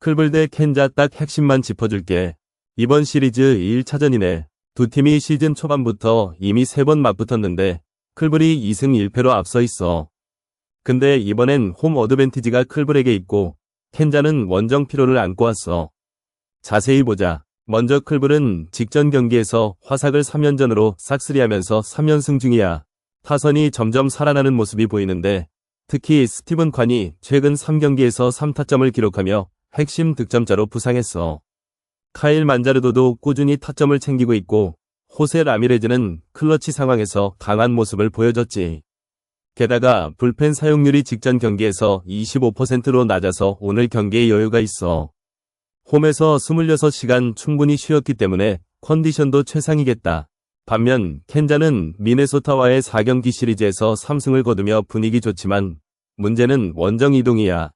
클블 대 켄자 딱 핵심만 짚어줄게. 이번 시리즈 1차전이네. 두 팀이 시즌 초반부터 이미 3번 맞붙었는데 클블이 2승 1패로 앞서 있어. 근데 이번엔 홈 어드밴티지가 클블에게 있고 켄자는 원정 피로를 안고 왔어. 자세히 보자. 먼저 클블은 직전 경기에서 화삭을 3연전으로 싹쓸이하면서 3연승 중이야. 타선이 점점 살아나는 모습이 보이는데 특히 스티븐 콴이 최근 3경기에서 3타점을 기록하며 핵심 득점자로 부상했어. 카일 만자르도도 꾸준히 타점을 챙기고 있고 호세 라미레즈는 클러치 상황에서 강한 모습을 보여줬지. 게다가 불펜 사용률이 직전 경기에서 25%로 낮아서 오늘 경기에 여유가 있어. 홈에서 26시간 충분히 쉬었기 때문에 컨디션도 최상이겠다. 반면 켄자는 미네소타와의 4경기 시리즈에서 3승을 거두며 분위기 좋지만 문제는 원정 이동이야.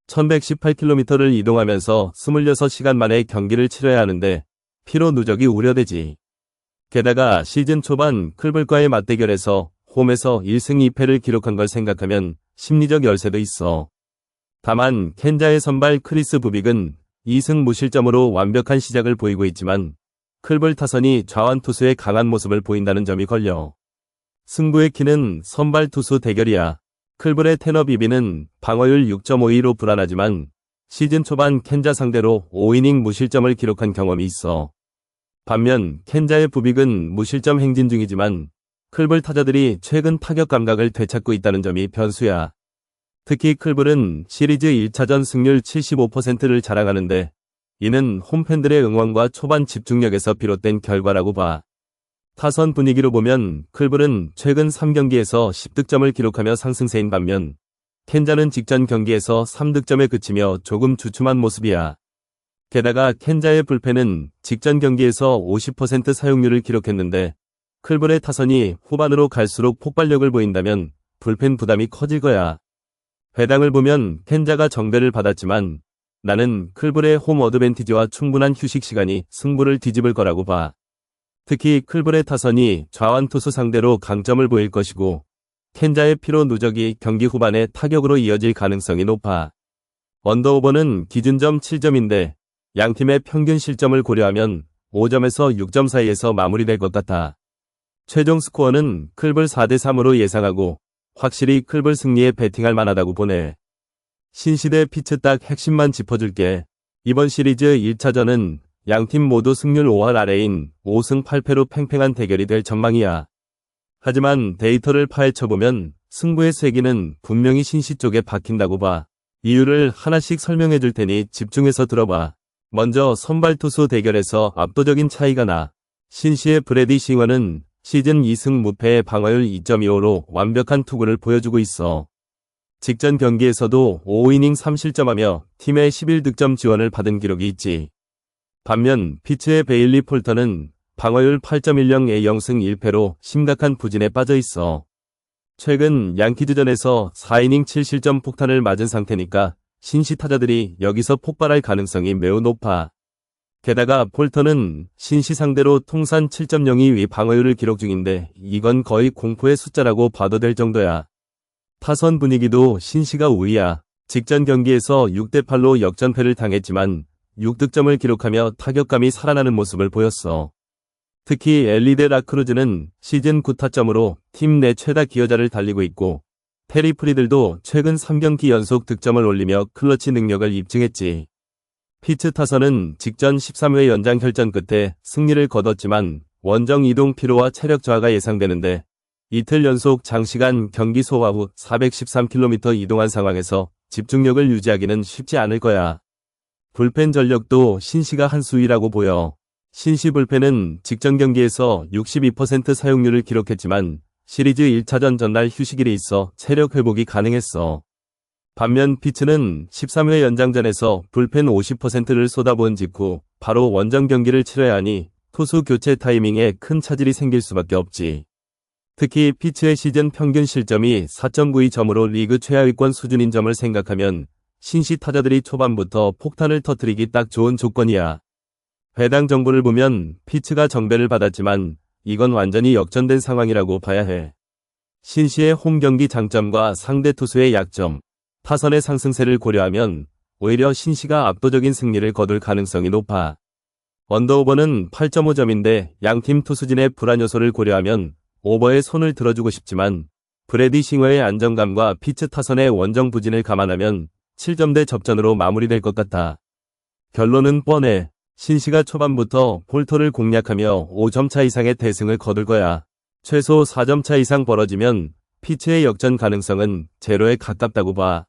1118km를 이동하면서 26시간 만에 경기를 치러야 하는데 피로 누적이 우려되지. 게다가 시즌 초반 클블과의 맞대결에서 홈에서 1승 2패를 기록한 걸 생각하면 심리적 열세도 있어. 다만 켄자의 선발 크리스 부빅은 2승 무실점으로 완벽한 시작을 보이고 있지만 클블 타선이 좌완 투수의 강한 모습을 보인다는 점이 걸려. 승부의 키는 선발 투수 대결이야. 클블의 테너 비비는 방어율 6.52로 불안하지만 시즌 초반 켄자 상대로 5이닝 무실점을 기록한 경험이 있어. 반면 켄자의 부빅은 무실점 행진 중이지만 클블 타자들이 최근 타격 감각을 되찾고 있다는 점이 변수야. 특히 클블은 시리즈 1차전 승률 75%를 자랑하는데 이는 홈팬들의 응원과 초반 집중력에서 비롯된 결과라고 봐. 타선 분위기로 보면 클블은 최근 3경기에서 10득점을 기록하며 상승세인 반면 켄자는 직전 경기에서 3득점에 그치며 조금 주춤한 모습이야. 게다가 켄자의 불펜은 직전 경기에서 50% 사용률을 기록했는데 클블의 타선이 후반으로 갈수록 폭발력을 보인다면 불펜 부담이 커질 거야. 회당을 보면 켄자가 정배를 받았지만 나는 클블의 홈 어드밴티지와 충분한 휴식 시간이 승부를 뒤집을 거라고 봐. 특히 클블의 타선이 좌완 투수 상대로 강점을 보일 것이고 켄자의 피로 누적이 경기 후반에 타격으로 이어질 가능성이 높아. 언더오버는 기준점 7점인데 양팀의 평균 실점을 고려하면 5점에서 6점 사이에서 마무리될 것 같아. 최종 스코어는 클블 4대3으로 예상하고 확실히 클블 승리에 베팅할 만하다고 보네. 신시대 피츠 딱 핵심만 짚어줄게. 이번 시리즈 1차전은 양팀 모두 승률 5할 아래인 5승 8패로 팽팽한 대결이 될 전망이야. 하지만 데이터를 파헤쳐보면 승부의 쇄기는 분명히 신시 쪽에 박힌다고 봐. 이유를 하나씩 설명해 줄 테니 집중해서 들어봐. 먼저 선발 투수 대결에서 압도적인 차이가 나. 신시의 브래디 싱어는 시즌 2승 무패의 방어율 2.25로 완벽한 투구를 보여주고 있어. 직전 경기에서도 5이닝 3실점하며 팀의 11득점 지원을 받은 기록이 있지. 반면 피츠의 베일리 폴터는 방어율 8.10의 0승 1패로 심각한 부진에 빠져 있어. 최근 양키즈전에서 4이닝 7실점 폭탄을 맞은 상태니까 신시 타자들이 여기서 폭발할 가능성이 매우 높아. 게다가 폴터는 신시 상대로 통산 7.02위 방어율을 기록 중인데 이건 거의 공포의 숫자라고 봐도 될 정도야. 타선 분위기도 신시가 우위야. 직전 경기에서 6대8로 역전패를 당했지만 6득점을 기록하며 타격감이 살아나는 모습을 보였어. 특히 엘리데 라크루즈는 시즌 9타점으로 팀 내 최다 기여자를 달리고 있고 테리 프리들도 최근 3경기 연속 득점을 올리며 클러치 능력을 입증했지. 피츠 타선은 직전 13회 연장 혈전 끝에 승리를 거뒀지만 원정 이동 피로와 체력 저하가 예상되는데 이틀 연속 장시간 경기 소화 후 413km 이동한 상황에서 집중력을 유지하기는 쉽지 않을 거야. 불펜 전력도 신시가 한 수위라고 보여. 신시 불펜은 직전 경기에서 62% 사용률을 기록했지만 시리즈 1차전 전날 휴식일이 있어 체력 회복이 가능했어. 반면 피츠는 13회 연장전에서 불펜 50%를 쏟아부은 직후 바로 원정 경기를 치러야 하니 투수 교체 타이밍에 큰 차질이 생길 수밖에 없지. 특히 피츠의 시즌 평균 실점이 4.92점으로 리그 최하위권 수준인 점을 생각하면 신시 타자들이 초반부터 폭탄을 터뜨리기 딱 좋은 조건이야. 해당 정보를 보면 피츠가 정배를 받았지만 이건 완전히 역전된 상황이라고 봐야 해. 신시의 홈 경기 장점과 상대 투수의 약점, 타선의 상승세를 고려하면 오히려 신시가 압도적인 승리를 거둘 가능성이 높아. 언더오버는 8.5점인데 양팀 투수진의 불안 요소를 고려하면 오버에 손을 들어주고 싶지만 브래디 싱어의 안정감과 피츠 타선의 원정 부진을 감안하면 7점대 접전으로 마무리될 것 같아. 결론은 뻔해. 신시가 초반부터 폴터를 공략하며 5점 차 이상의 대승을 거둘 거야. 최소 4점 차 이상 벌어지면 피츠의 역전 가능성은 제로에 가깝다고 봐.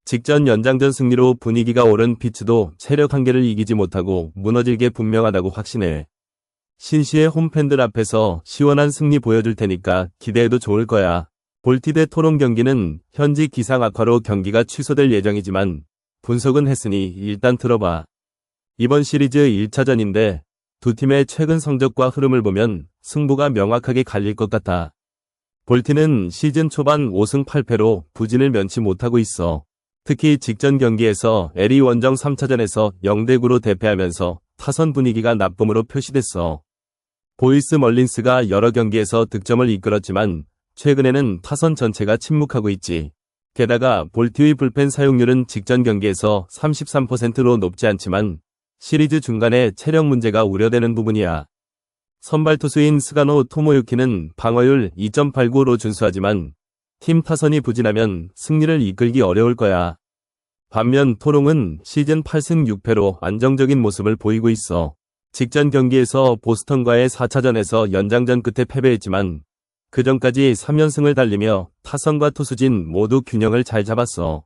직전 연장전 승리로 분위기가 오른 피츠도 체력 한계를 이기지 못하고 무너질 게 분명하다고 확신해. 신시의 홈팬들 앞에서 시원한 승리 보여줄 테니까 기대해도 좋을 거야. 볼티 대 토론 경기는 현지 기상 악화로 경기가 취소될 예정이지만 분석은 했으니 일단 들어봐. 이번 시리즈 1차전인데 두 팀의 최근 성적과 흐름을 보면 승부가 명확하게 갈릴 것 같아. 볼티는 시즌 초반 5승 8패로 부진을 면치 못하고 있어. 특히 직전 경기에서 LA 원정 3차전에서 0대9로 대패하면서 타선 분위기가 나쁨으로 표시됐어. 보이스 멀린스가 여러 경기에서 득점을 이끌었지만 최근에는 타선 전체가 침묵하고 있지. 게다가 볼티의 불펜 사용률은 직전 경기에서 33%로 높지 않지만 시리즈 중간에 체력 문제가 우려되는 부분이야. 선발 투수인 스가노 토모유키는 방어율 2.89로 준수하지만 팀 타선이 부진하면 승리를 이끌기 어려울 거야. 반면 토롱은 시즌 8승 6패로 안정적인 모습을 보이고 있어. 직전 경기에서 보스턴과의 4차전에서 연장전 끝에 패배했지만 그 전까지 3연승을 달리며 타선과 투수진 모두 균형을 잘 잡았어.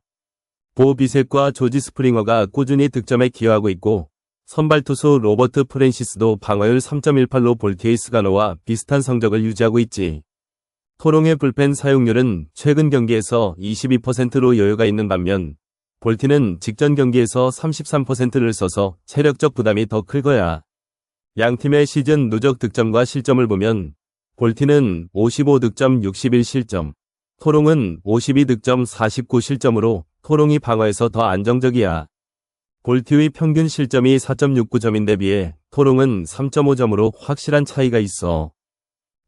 보 비셋과 조지 스프링어가 꾸준히 득점에 기여하고 있고 선발 투수 로버트 프랜시스도 방어율 3.18로 볼티의 스가노와 비슷한 성적을 유지하고 있지. 토롱의 불펜 사용률은 최근 경기에서 22%로 여유가 있는 반면 볼티는 직전 경기에서 33%를 써서 체력적 부담이 더 클 거야. 양팀의 시즌 누적 득점과 실점을 보면 볼티는 55득점 61실점, 토롱은 52득점 49실점으로 토롱이 방어에서 더 안정적이야. 볼티의 평균 실점이 4.69점인데 비해 토롱은 3.5점으로 확실한 차이가 있어.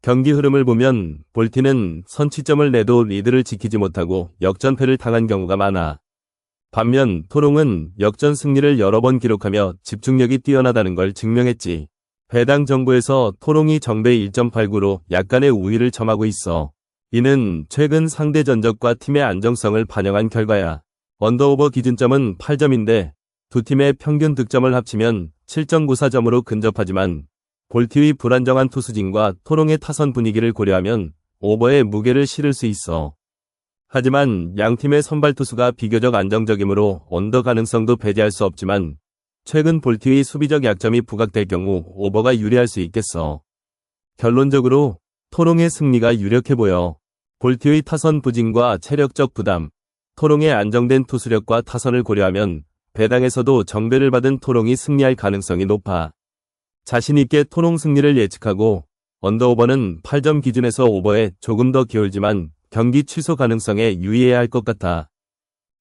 경기 흐름을 보면 볼티는 선취점을 내도 리드를 지키지 못하고 역전패를 당한 경우가 많아. 반면 토롱은 역전 승리를 여러 번 기록하며 집중력이 뛰어나다는 걸 증명했지. 배당 정보에서 토롱이 정배 1.89로 약간의 우위를 점하고 있어. 이는 최근 상대 전적과 팀의 안정성을 반영한 결과야. 언더오버 기준점은 8점인데 두 팀의 평균 득점을 합치면 7.94점으로 근접하지만 볼티의 불안정한 투수진과 토롱의 타선 분위기를 고려하면 오버에 무게를 실을 수 있어. 하지만 양팀의 선발 투수가 비교적 안정적이므로 언더 가능성도 배제할 수 없지만 최근 볼티의 수비적 약점이 부각될 경우 오버가 유리할 수 있겠어. 결론적으로 토롱의 승리가 유력해 보여. 볼티의 타선 부진과 체력적 부담, 토롱의 안정된 투수력과 타선을 고려하면 배당에서도 정배를 받은 토롱이 승리할 가능성이 높아. 자신있게 토롱 승리를 예측하고 언더오버는 8점 기준에서 오버에 조금 더 기울지만 경기 취소 가능성에 유의해야 할 것 같아.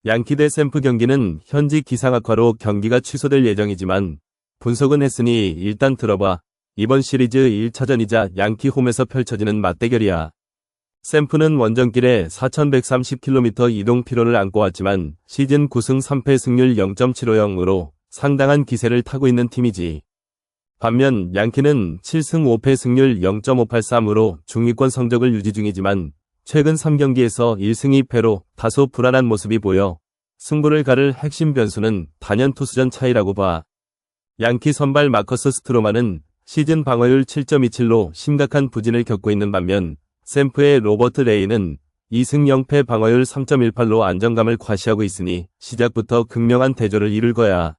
양키 대 샘프 경기는 현지 기상 악화로 경기가 취소될 예정이지만 분석은 했으니 일단 들어봐. 이번 시리즈 1차전이자 양키 홈에서 펼쳐지는 맞대결이야. 샘프는 원정길에 4130km 이동 피로를 안고 왔지만 시즌 9승 3패 승률 0.750으로 상당한 기세를 타고 있는 팀이지. 반면 양키는 7승 5패 승률 0.583으로 중위권 성적을 유지 중이지만 최근 3경기에서 1승 2패로 다소 불안한 모습이 보여 승부를 가를 핵심 변수는 단연 투수전 차이라고 봐. 양키 선발 마커스 스트로만은 시즌 방어율 7.27로 심각한 부진을 겪고 있는 반면 샘프의 로버트 레이는 2승 0패 방어율 3.18로 안정감을 과시하고 있으니 시작부터 극명한 대조를 이룰 거야.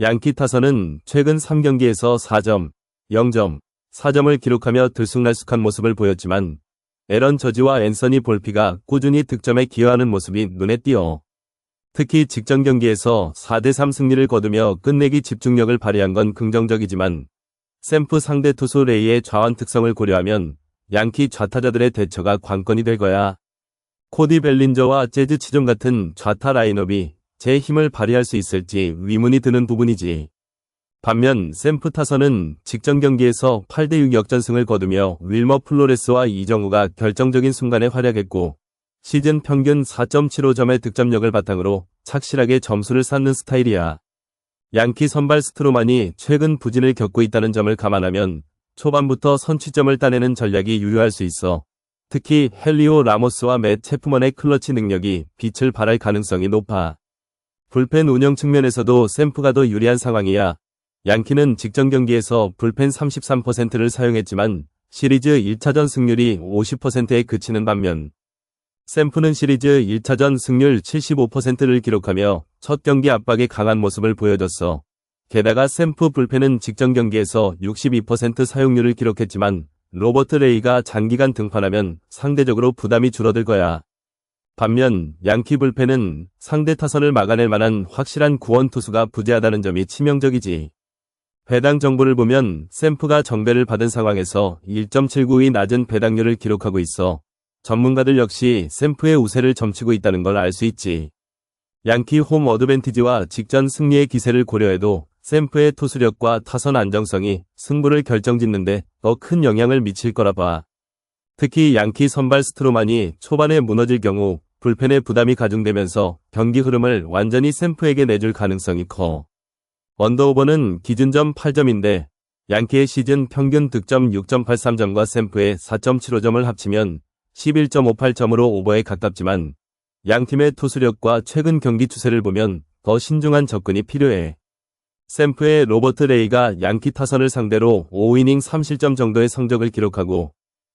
양키 타선은 최근 3경기에서 4점, 0점, 4점을 기록하며 들쑥날쑥한 모습을 보였지만 에런 저지와 앤서니 볼피가 꾸준히 득점에 기여하는 모습이 눈에 띄어. 특히 직전 경기에서 4대3 승리를 거두며 끝내기 집중력을 발휘한 건 긍정적이지만 샘프 상대 투수 레이의 좌완 특성을 고려하면 양키 좌타자들의 대처가 관건이 될 거야. 코디 벨린저와 재즈 치존 같은 좌타 라인업이 제 힘을 발휘할 수 있을지 의문이 드는 부분이지. 반면 샘프 타선은 직전 경기에서 8대6 역전승을 거두며 윌머 플로레스와 이정우가 결정적인 순간에 활약했고 시즌 평균 4.75점의 득점력을 바탕으로 착실하게 점수를 쌓는 스타일이야. 양키 선발 스트로만이 최근 부진을 겪고 있다는 점을 감안하면 초반부터 선취점을 따내는 전략이 유효할 수 있어. 특히 헬리오 라모스와 맷 체프먼의 클러치 능력이 빛을 발할 가능성이 높아. 불펜 운영 측면에서도 샘프가 더 유리한 상황이야. 양키는 직전 경기에서 불펜 33%를 사용했지만 시리즈 1차전 승률이 50%에 그치는 반면 샘프는 시리즈 1차전 승률 75%를 기록하며 첫 경기 압박에 강한 모습을 보여줬어. 게다가 샘프 불펜은 직전 경기에서 62% 사용률을 기록했지만 로버트 레이가 장기간 등판하면 상대적으로 부담이 줄어들 거야. 반면 양키 불펜은 상대 타선을 막아낼 만한 확실한 구원 투수가 부재하다는 점이 치명적이지. 배당 정보를 보면 샘프가 정배를 받은 상황에서 1.79의 낮은 배당률을 기록하고 있어. 전문가들 역시 샘프의 우세를 점치고 있다는 걸 알 수 있지. 양키 홈 어드밴티지와 직전 승리의 기세를 고려해도 샘프의 투수력과 타선 안정성이 승부를 결정짓는데 더 큰 영향을 미칠 거라 봐. 특히 양키 선발 스트로만이 초반에 무너질 경우 불펜의 부담이 가중되면서 경기 흐름을 완전히 샘프에게 내줄 가능성이 커. 언더오버는 기준점 8점인데 양키의 시즌 평균 득점 6.83점과 샘프의 4.75점을 합치면 11.58점으로 오버에 가깝지만 양팀의 투수력과 최근 경기 추세를 보면 더 신중한 접근이 필요해. 샘프의 로버트 레이가 양키 타선을 상대로 5이닝 3실점 정도의 성적을 기록하고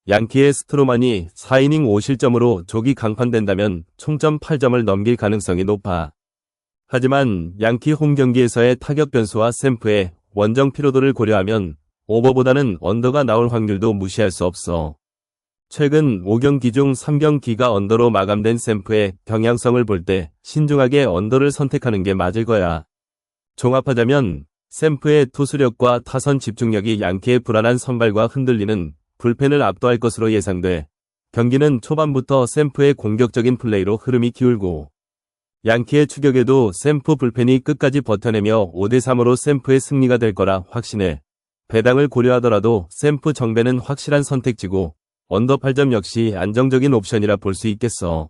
양키의 스트로만이 4이닝 5실점으로 조기 강판된다면 총점 8점을 넘길 가능성이 높아. 하지만 양키 홈 경기에서의 타격 변수와 샘프의 원정 피로도를 고려하면 오버보다는 언더가 나올 확률도 무시할 수 없어. 최근 5경기 중 3경기가 언더로 마감된 샘프의 경향성을 볼 때 신중하게 언더를 선택하는 게 맞을 거야. 종합하자면 샘프의 투수력과 타선 집중력이 양키의 불안한 선발과 흔들리는 불펜을 압도할 것으로 예상돼 경기는 초반부터 샘프의 공격적인 플레이로 흐름이 기울고 양키의 추격에도 샘프 불펜이 끝까지 버텨내며 5대3으로 샘프의 승리가 될 거라 확신해. 배당을 고려하더라도 샘프 정배는 확실한 선택지고 언더 8점 역시 안정적인 옵션이라 볼 수 있겠어.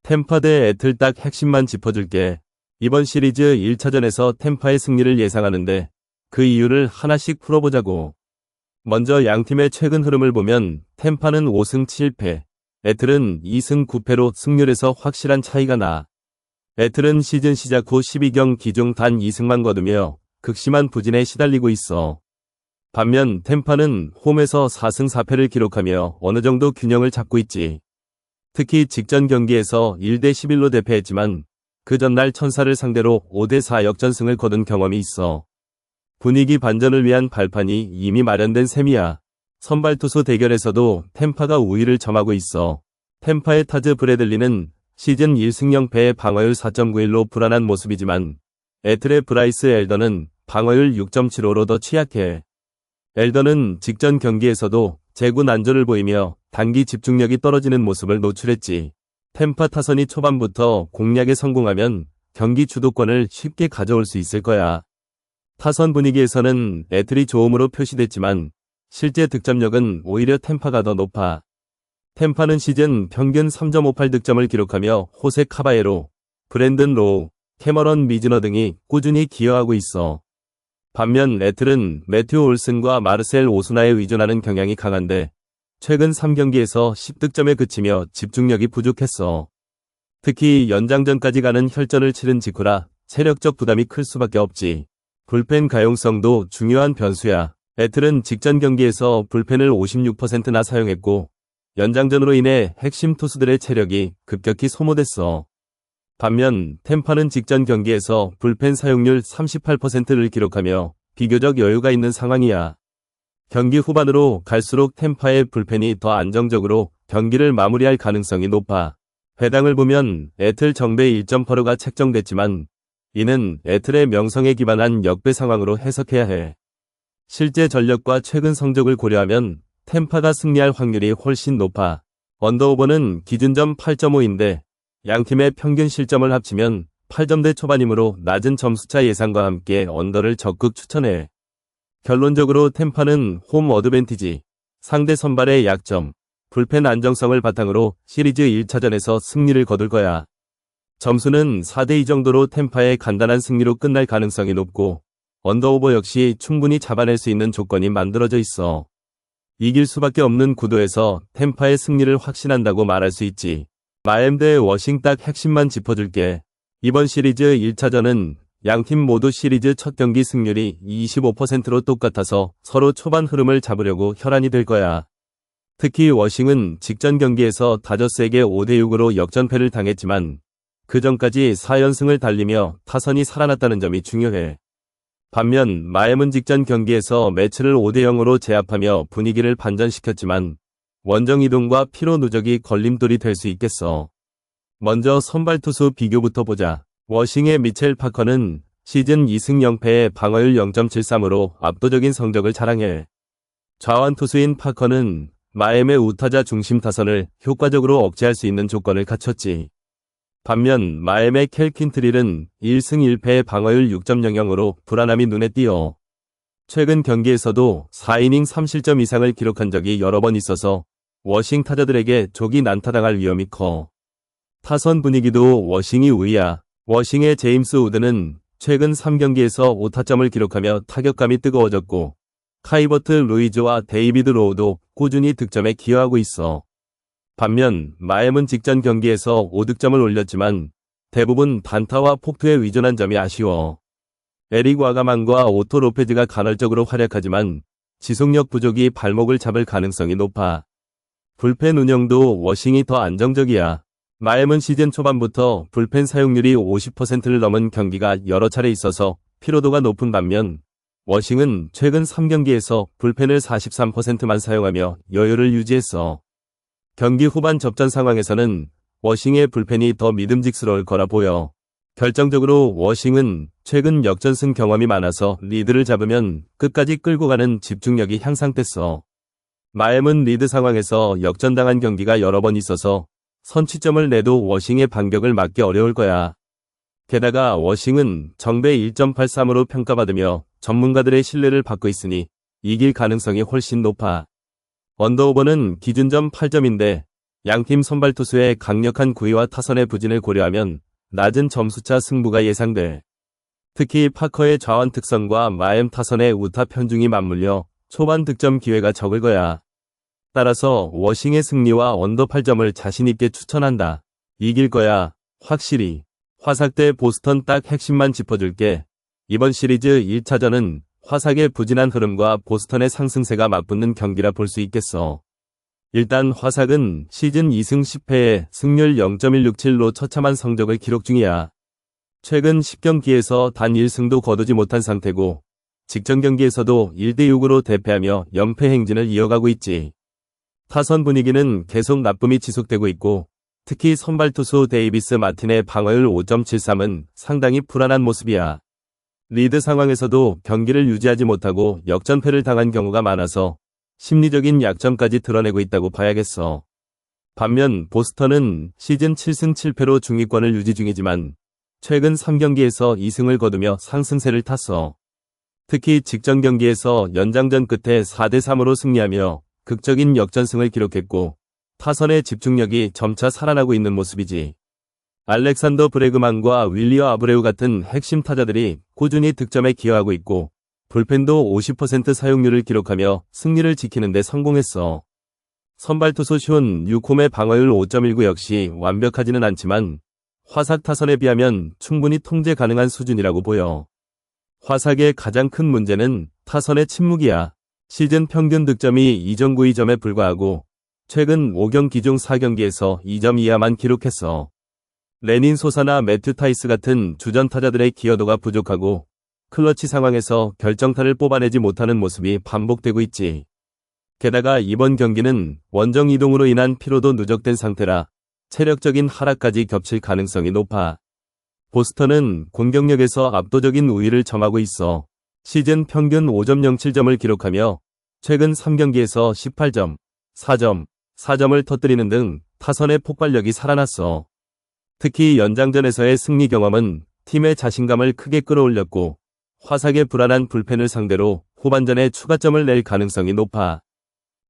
템파 대 애틀 딱 핵심만 짚어줄게. 이번 시리즈 1차전에서 템파의 승리를 예상하는데 그 이유를 하나씩 풀어보자고. 먼저 양팀의 최근 흐름을 보면 템파는 5승 7패, 애틀은 2승 9패로 승률에서 확실한 차이가 나. 애틀은 시즌 시작 후 12경기 중 단 2승만 거두며 극심한 부진에 시달리고 있어. 반면 템파는 홈에서 4승 4패를 기록하며 어느 정도 균형을 잡고 있지. 특히 직전 경기에서 1대11로 대패했지만 그 전날 천사를 상대로 5대4 역전승을 거둔 경험이 있어. 분위기 반전을 위한 발판이 이미 마련된 셈이야. 선발 투수 대결에서도 템파가 우위를 점하고 있어. 템파의 타즈 브래들리는 시즌 1승 0패의 방어율 4.91로 불안한 모습이지만 애틀의 브라이스 엘더는 방어율 6.75로 더 취약해. 엘더는 직전 경기에서도 제구 난조를 보이며 단기 집중력이 떨어지는 모습을 노출했지. 템파 타선이 초반부터 공략에 성공하면 경기 주도권을 쉽게 가져올 수 있을 거야. 타선 분위기에서는 애틀이 좋음으로 표시됐지만 실제 득점력은 오히려 템파가 더 높아. 템파는 시즌 평균 3.58 득점을 기록하며 호세 카바에로, 브랜든 로우, 캐머런 미즈너 등이 꾸준히 기여하고 있어. 반면 애틀은 매튜 올슨과 마르셀 오스나에 의존하는 경향이 강한데 최근 3경기에서 10득점에 그치며 집중력이 부족했어. 특히 연장전까지 가는 혈전을 치른 직후라 체력적 부담이 클 수밖에 없지. 불펜 가용성도 중요한 변수야. 애틀은 직전 경기에서 불펜을 56%나 사용했고 연장전으로 인해 핵심 투수들의 체력이 급격히 소모됐어. 반면 템파는 직전 경기에서 불펜 사용률 38%를 기록하며 비교적 여유가 있는 상황이야. 경기 후반으로 갈수록 템파의 불펜이 더 안정적으로 경기를 마무리할 가능성이 높아. 배당을 보면 애틀 정배 1.8가 책정됐지만 이는 애틀의 명성에 기반한 역배 상황으로 해석해야 해. 실제 전력과 최근 성적을 고려하면 템파가 승리할 확률이 훨씬 높아. 언더오버는 기준점 8.5인데 양팀의 평균 실점을 합치면 8점대 초반이므로 낮은 점수차 예상과 함께 언더를 적극 추천해. 결론적으로 템파는 홈 어드밴티지, 상대 선발의 약점, 불펜 안정성을 바탕으로 시리즈 1차전에서 승리를 거둘 거야. 점수는 4대2 정도로 템파의 간단한 승리로 끝날 가능성이 높고 언더오버 역시 충분히 잡아낼 수 있는 조건이 만들어져 있어. 이길 수밖에 없는 구도에서 템파의 승리를 확신한다고 말할 수 있지. 마이애미 대 워싱 딱 핵심만 짚어줄게. 이번 시리즈 1차전은 양팀 모두 시리즈 첫 경기 승률이 25%로 똑같아서 서로 초반 흐름을 잡으려고 혈안이 될 거야. 특히 워싱은 직전 경기에서 다저스에게 5대6으로 역전패를 당했지만 그 전까지 4연승을 달리며 타선이 살아났다는 점이 중요해. 반면 마이애미는 직전 경기에서 매치를 5대0으로 제압하며 분위기를 반전시켰지만 원정 이동과 피로 누적이 걸림돌이 될 수 있겠어. 먼저 선발 투수 비교부터 보자. 워싱의 미첼 파커는 시즌 2승 0패에 방어율 0.73으로 압도적인 성적을 자랑해. 좌완 투수인 파커는 마이애미의 우타자 중심 타선을 효과적으로 억제할 수 있는 조건을 갖췄지. 반면 마이애미의 캘 퀸트릴은 1승 1패의 방어율 6.00으로 불안함이 눈에 띄어. 최근 경기에서도 4이닝 3실점 이상을 기록한 적이 여러 번 있어서 워싱 타자들에게 족이 난타당할 위험이 커. 타선 분위기도 워싱이 우위야. 워싱의 제임스 우드는 최근 3경기에서 5타점을 기록하며 타격감이 뜨거워졌고 카이버트 루이즈와 데이비드 로우도 꾸준히 득점에 기여하고 있어. 반면 마이애미는 직전 경기에서 5득점을 올렸지만 대부분 단타와 폭투에 의존한 점이 아쉬워. 에릭 와가만과 오토 로페즈가 간헐적으로 활약하지만 지속력 부족이 발목을 잡을 가능성이 높아. 불펜 운영도 워싱이 더 안정적이야. 마이애미는 시즌 초반부터 불펜 사용률이 50%를 넘은 경기가 여러 차례 있어서 피로도가 높은 반면 워싱은 최근 3경기에서 불펜을 43%만 사용하며 여유를 유지했어. 경기 후반 접전 상황에서는 워싱의 불펜이 더 믿음직스러울 거라 보여. 결정적으로 워싱은 최근 역전승 경험이 많아서 리드를 잡으면 끝까지 끌고 가는 집중력이 향상됐어. 마이애미는 리드 상황에서 역전당한 경기가 여러 번 있어서 선취점을 내도 워싱의 반격을 막기 어려울 거야. 게다가 워싱은 정배 1.83으로 평가받으며 전문가들의 신뢰를 받고 있으니 이길 가능성이 훨씬 높아. 언더오버는 기준점 8점인데 양팀 선발 투수의 강력한 구위와 타선의 부진을 고려하면 낮은 점수차 승부가 예상돼. 특히 파커의 좌완 특성과 마이애미 타선의 우타 편중이 맞물려 초반 득점 기회가 적을 거야. 따라서 워싱의 승리와 언더 8점을 자신있게 추천한다. 이길 거야. 확실히. 화삭 대 보스턴 딱 핵심만 짚어줄게. 이번 시리즈 1차전은 화삭의 부진한 흐름과 보스턴의 상승세가 맞붙는 경기라 볼 수 있겠어. 일단 화삭은 시즌 2승 10패에 승률 0.167로 처참한 성적을 기록 중이야. 최근 10경기에서 단 1승도 거두지 못한 상태고 직전 경기에서도 1대6으로 대패하며 연패 행진을 이어가고 있지. 타선 분위기는 계속 나쁨이 지속되고 있고 특히 선발 투수 데이비스 마틴의 방어율 5.73은 상당히 불안한 모습이야. 리드 상황에서도 경기를 유지하지 못하고 역전패를 당한 경우가 많아서 심리적인 약점까지 드러내고 있다고 봐야겠어. 반면 보스턴은 시즌 7승 7패로 중위권을 유지 중이지만 최근 3경기에서 2승을 거두며 상승세를 탔어. 특히 직전 경기에서 연장전 끝에 4대3으로 승리하며 극적인 역전승을 기록했고 타선의 집중력이 점차 살아나고 있는 모습이지. 알렉산더 브레그만과 윌리어 아브레우 같은 핵심 타자들이 꾸준히 득점에 기여하고 있고 불펜도 50% 사용률을 기록하며 승리를 지키는 데 성공했어. 선발 투수 숀 뉴콤의 방어율 5.19 역시 완벽하지는 않지만 화삭 타선에 비하면 충분히 통제 가능한 수준이라고 보여. 화삭의 가장 큰 문제는 타선의 침묵이야. 시즌 평균 득점이 2.92점에 불과하고 최근 5경기 중 4경기에서 2점 이하만 기록했어. 레닌 소사나 매튜 타이스 같은 주전 타자들의 기여도가 부족하고 클러치 상황에서 결정타를 뽑아내지 못하는 모습이 반복되고 있지. 게다가 이번 경기는 원정 이동으로 인한 피로도 누적된 상태라 체력적인 하락까지 겹칠 가능성이 높아. 보스턴은 공격력에서 압도적인 우위를 점하고 있어. 시즌 평균 5.07점을 기록하며 최근 3경기에서 18점, 4점, 4점을 터뜨리는 등 타선의 폭발력이 살아났어. 특히 연장전에서의 승리 경험은 팀의 자신감을 크게 끌어올렸고 화삭의 불안한 불펜을 상대로 후반전에 추가점을 낼 가능성이 높아.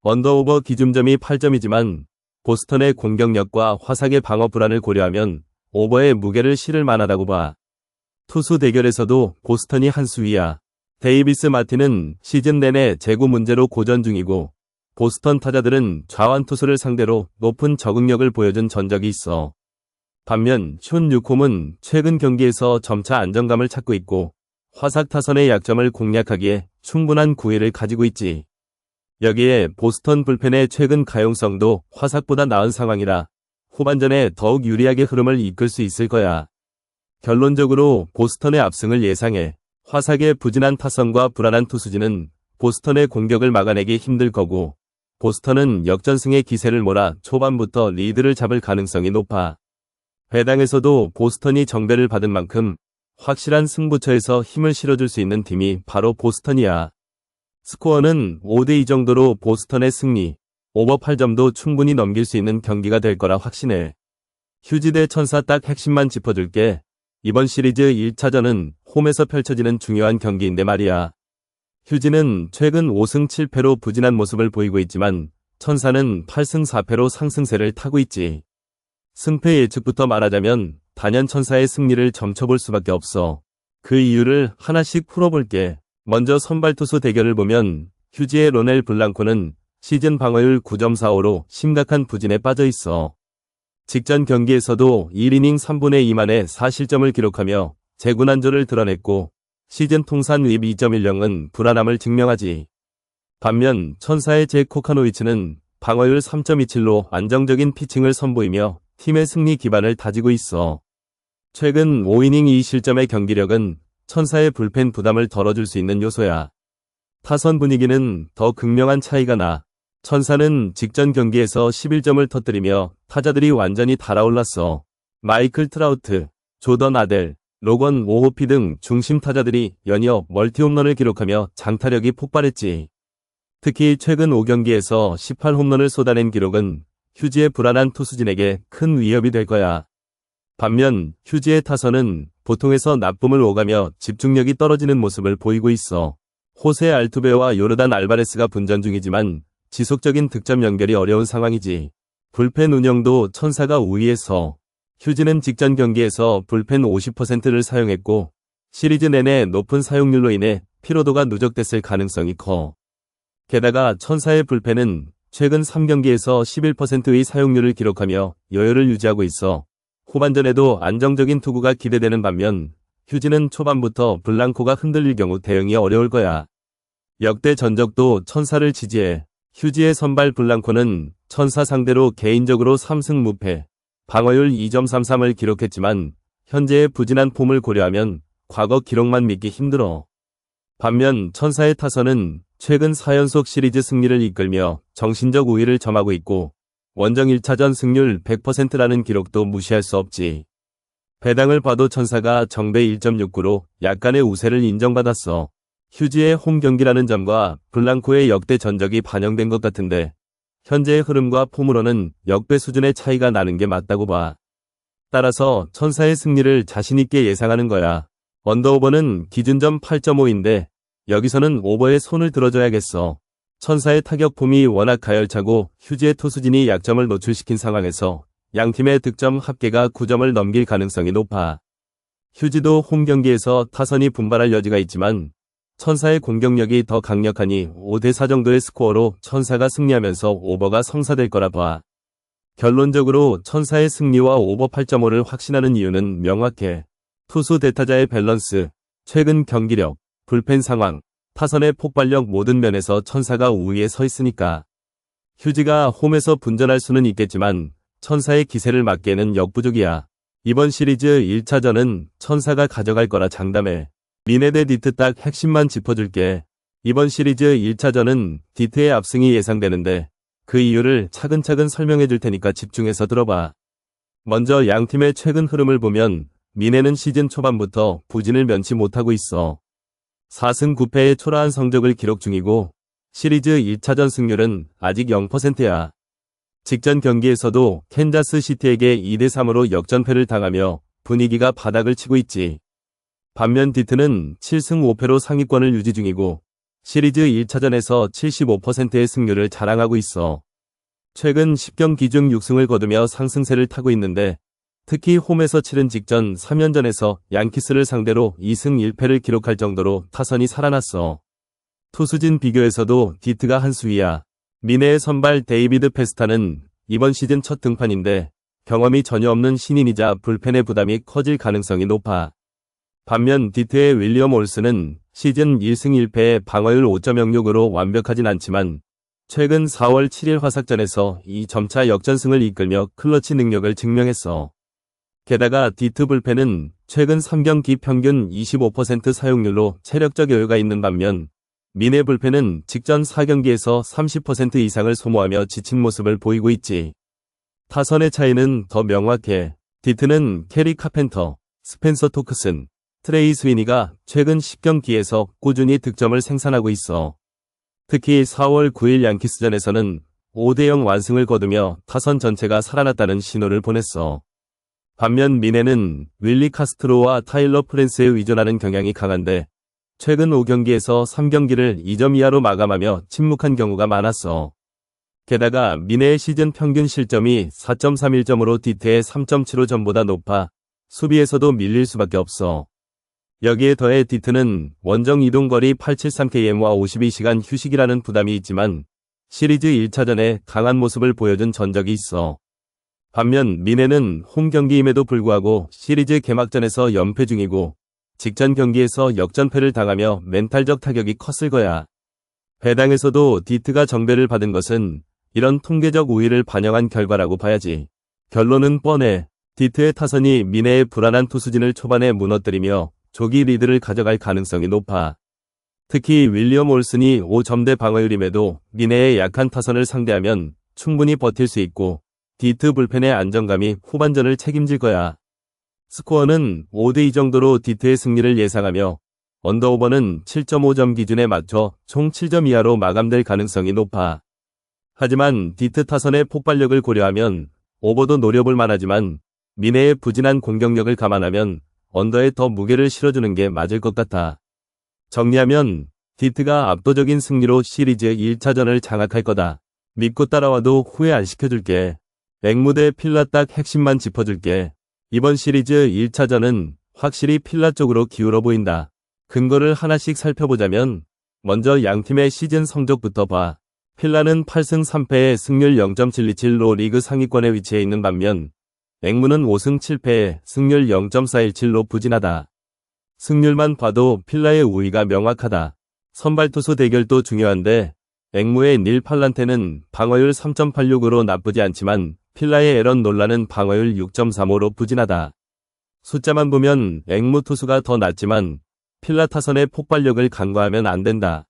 언더오버 기준점이 8점이지만 보스턴의 공격력과 화삭의 방어 불안을 고려하면 오버의 무게를 실을 만하다고 봐. 투수 대결에서도 보스턴이 한 수 위야. 데이비스 마틴은 시즌 내내 제구 문제로 고전 중이고 보스턴 타자들은 좌완 투수를 상대로 높은 적응력을 보여준 전적이 있어. 반면 숀 뉴콤은 최근 경기에서 점차 안정감을 찾고 있고 화삭 타선의 약점을 공략하기에 충분한 구위를 가지고 있지. 여기에 보스턴 불펜의 최근 가용성도 화삭보다 나은 상황이라 후반전에 더욱 유리하게 흐름을 이끌 수 있을 거야. 결론적으로 보스턴의 압승을 예상해. 화삭의 부진한 타선과 불안한 투수진은 보스턴의 공격을 막아내기 힘들 거고 보스턴은 역전승의 기세를 몰아 초반부터 리드를 잡을 가능성이 높아. 배당에서도 보스턴이 정배를 받은 만큼 확실한 승부처에서 힘을 실어줄 수 있는 팀이 바로 보스턴이야. 스코어는 5대2 정도로 보스턴의 승리, 오버 8점도 충분히 넘길 수 있는 경기가 될 거라 확신해. 휴지 대 천사 딱 핵심만 짚어줄게. 이번 시리즈 1차전은 홈에서 펼쳐지는 중요한 경기인데 말이야. 휴지는 최근 5승 7패로 부진한 모습을 보이고 있지만 천사는 8승 4패로 상승세를 타고 있지. 승패 예측부터 말하자면 단연 천사의 승리를 점쳐볼 수밖에 없어. 그 이유를 하나씩 풀어볼게. 먼저 선발 투수 대결을 보면 휴지의 로넬 블랑코는 시즌 방어율 9.45로 심각한 부진에 빠져 있어. 직전 경기에서도 1이닝 3분의 2만에 4실점을 기록하며 재구난조를 드러냈고 시즌 통산 윕 2.10은 불안함을 증명하지. 반면 천사의 잭 코카노위츠는 방어율 3.27로 안정적인 피칭을 선보이며 팀의 승리 기반을 다지고 있어. 최근 5이닝 2실점의 경기력은 천사의 불펜 부담을 덜어줄 수 있는 요소야. 타선 분위기는 더 극명한 차이가 나. 천사는 직전 경기에서 11점을 터뜨리며 타자들이 완전히 달아올랐어. 마이클 트라우트, 조던 아델, 로건 오호피 등 중심 타자들이 연이어 멀티홈런을 기록하며 장타력이 폭발했지. 특히 최근 5경기에서 18홈런을 쏟아낸 기록은 휴지의 불안한 투수진에게 큰 위협이 될 거야. 반면 휴지의 타선은 보통에서 나쁨을 오가며 집중력이 떨어지는 모습을 보이고 있어. 호세 알투베와 요르단 알바레스가 분전 중이지만 지속적인 득점 연결이 어려운 상황이지. 불펜 운영도 천사가 우위에서 휴지는 직전 경기에서 불펜 50%를 사용했고 시리즈 내내 높은 사용률로 인해 피로도가 누적됐을 가능성이 커. 게다가 천사의 불펜은 최근 3경기에서 11%의 사용률을 기록하며 여유를 유지하고 있어 후반전에도 안정적인 투구가 기대되는 반면 휴지는 초반부터 블랑코가 흔들릴 경우 대응이 어려울 거야. 역대 전적도 천사를 지지해. 휴지의 선발 블랑코는 천사 상대로 개인적으로 3승 무패, 방어율 2.33을 기록했지만 현재의 부진한 폼을 고려하면 과거 기록만 믿기 힘들어. 반면 천사의 타선은 최근 4연속 시리즈 승리를 이끌며 정신적 우위를 점하고 있고 원정 1차전 승률 100%라는 기록도 무시할 수 없지. 배당을 봐도 천사가 정배 1.69로 약간의 우세를 인정받았어. 휴지의 홈 경기라는 점과 블랑코의 역대 전적이 반영된 것 같은데 현재의 흐름과 폼으로는 역배 수준의 차이가 나는 게 맞다고 봐. 따라서 천사의 승리를 자신있게 예상하는 거야. 언더오버는 기준점 8.5인데 여기서는 오버에 손을 들어줘야겠어. 천사의 타격폼이 워낙 가열차고 휴지의 투수진이 약점을 노출시킨 상황에서 양팀의 득점 합계가 9점을 넘길 가능성이 높아. 휴지도 홈 경기에서 타선이 분발할 여지가 있지만 천사의 공격력이 더 강력하니 5대4 정도의 스코어로 천사가 승리하면서 오버가 성사될 거라 봐. 결론적으로 천사의 승리와 오버 8.5를 확신하는 이유는 명확해. 투수 대타자의 밸런스, 최근 경기력, 불펜 상황, 타선의 폭발력 모든 면에서 천사가 우위에 서 있으니까. 휴지가 홈에서 분전할 수는 있겠지만 천사의 기세를 막기에는 역부족이야. 이번 시리즈 1차전은 천사가 가져갈 거라 장담해. 미네 대 디트 딱 핵심만 짚어줄게. 이번 시리즈 1차전은 디트의 압승이 예상되는데 그 이유를 차근차근 설명해 줄 테니까 집중해서 들어봐. 먼저 양팀의 최근 흐름을 보면 미네는 시즌 초반부터 부진을 면치 못하고 있어. 4승 9패의 초라한 성적을 기록 중이고 시리즈 1차전 승률은 아직 0%야. 직전 경기에서도 캔자스 시티에게 2대3으로 역전패를 당하며 분위기가 바닥을 치고 있지. 반면 디트는 7승 5패로 상위권을 유지 중이고 시리즈 1차전에서 75%의 승률을 자랑하고 있어. 최근 10경기 중 6승을 거두며 상승세를 타고 있는데 특히 홈에서 치른 직전 3연전에서 양키스를 상대로 2승 1패를 기록할 정도로 타선이 살아났어. 투수진 비교에서도 디트가 한 수위야. 미네의 선발 데이비드 페스타는 이번 시즌 첫 등판인데 경험이 전혀 없는 신인이자 불펜의 부담이 커질 가능성이 높아. 반면 디트의 윌리엄 올슨은 시즌 1승 1패의 방어율 5.06으로 완벽하진 않지만 최근 4월 7일 화삭전에서 2점차 역전승을 이끌며 클러치 능력을 증명했어. 게다가 디트 불펜은 최근 3경기 평균 25% 사용률로 체력적 여유가 있는 반면 미네 불펜은 직전 4경기에서 30% 이상을 소모하며 지친 모습을 보이고 있지. 타선의 차이는 더 명확해. 디트는 캐리 카펜터, 스펜서 토크슨, 트레이 스위니가 최근 10경기에서 꾸준히 득점을 생산하고 있어. 특히 4월 9일 양키스전에서는 5대0 완승을 거두며 타선 전체가 살아났다는 신호를 보냈어. 반면 미네는 윌리 카스트로와 타일러 프랜스에 의존하는 경향이 강한데 최근 5경기에서 3경기를 2점 이하로 마감하며 침묵한 경우가 많았어. 게다가 미네의 시즌 평균 실점이 4.31점으로 디트의 3.75점보다 높아 수비에서도 밀릴 수밖에 없어. 여기에 더해 디트는 원정 이동거리 873km와 52시간 휴식이라는 부담이 있지만 시리즈 1차전에 강한 모습을 보여준 전적이 있어. 반면 미네는 홈 경기임에도 불구하고 시리즈 개막전에서 연패 중이고 직전 경기에서 역전패를 당하며 멘탈적 타격이 컸을 거야. 배당에서도 디트가 정배를 받은 것은 이런 통계적 우위를 반영한 결과라고 봐야지. 결론은 뻔해. 디트의 타선이 미네의 불안한 투수진을 초반에 무너뜨리며 조기 리드를 가져갈 가능성이 높아. 특히 윌리엄 올슨이 5점대 방어율임에도 미네의 약한 타선을 상대하면 충분히 버틸 수 있고 디트 불펜의 안정감이 후반전을 책임질 거야. 스코어는 5대2 정도로 디트의 승리를 예상하며 언더오버는 7.5점 기준에 맞춰 총 7점 이하로 마감될 가능성이 높아. 하지만 디트 타선의 폭발력을 고려하면 오버도 노려볼 만하지만 미네의 부진한 공격력을 감안하면 언더에 더 무게를 실어주는 게 맞을 것 같아. 정리하면 디트가 압도적인 승리로 시리즈 1차전을 장악할 거다. 믿고 따라와도 후회 안 시켜줄게. 앵무대 필라 딱 핵심만 짚어줄게. 이번 시리즈 1차전은 확실히 필라 쪽으로 기울어 보인다. 근거를 하나씩 살펴보자면 먼저 양팀의 시즌 성적부터 봐. 필라는 8승 3패의 승률 0.727로 리그 상위권에 위치해 있는 반면 앵무는 5승 7패의 승률 0.417로 부진하다. 승률만 봐도 필라의 우위가 명확하다. 선발투수 대결도 중요한데 앵무의 닐 팔란테는 방어율 3.86으로 나쁘지 않지만 필라의 에런 놀라는 방어율 6.35로 부진하다. 숫자만 보면 앵무 투수가 더 낫지만 필라 타선의 폭발력을 간과하면 안 된다.